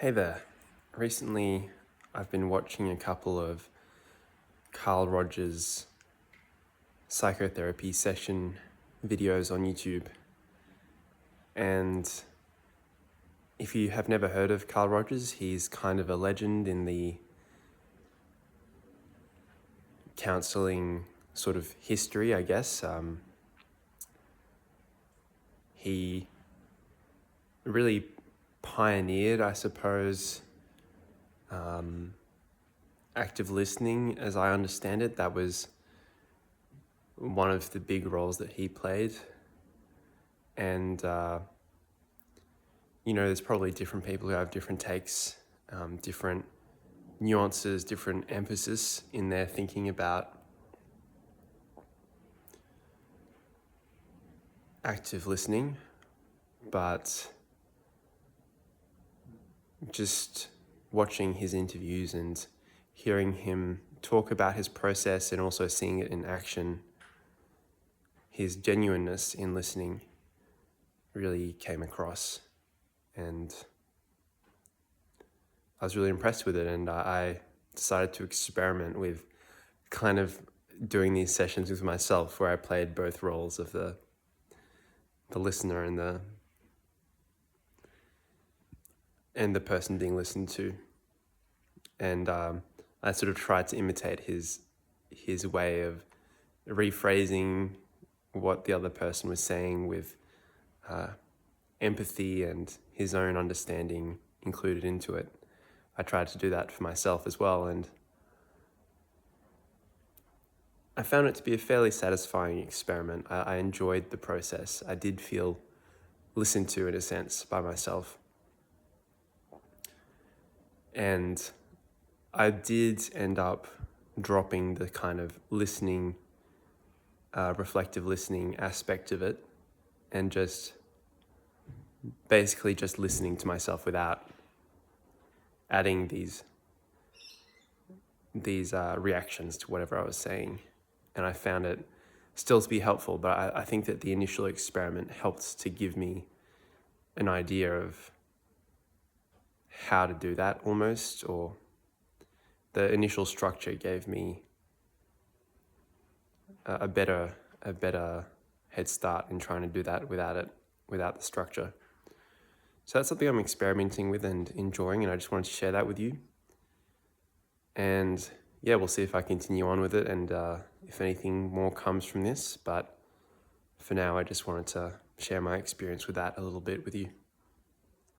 Hey there. Recently, I've been watching a couple of Carl Rogers psychotherapy session videos on YouTube. And if you have never heard of Carl Rogers, he's kind of a legend in the counseling sort of history, I guess. He really pioneered, I suppose, active listening, as I understand it. That was one of the big roles that he played. And, there's probably different people who have different takes, different nuances, different emphasis in their thinking about active listening. But just watching his interviews and hearing him talk about his process and also seeing it in action, his genuineness in listening really came across. And I was really impressed with it, and I decided to experiment with kind of doing these sessions with myself, where I played both roles of the listener and the person being listened to. And I sort of tried to imitate his way of rephrasing what the other person was saying with empathy and his own understanding included into it. I tried to do that for myself as well, and I found it to be a fairly satisfying experiment. I enjoyed the process. I did feel listened to, in a sense, by myself. And I did end up dropping the kind of listening, reflective listening aspect of it, and just basically just listening to myself without adding these reactions to whatever I was saying. And I found it still to be helpful, but I think that the initial experiment helped to give me an idea of how to do that almost, or the initial structure gave me a better head start in trying to do that without the structure. So that's something I'm experimenting with and enjoying, and I just wanted to share that with you. And yeah, we'll see if I continue on with it, and if anything more comes from this. But for now, I just wanted to share my experience with that a little bit with you.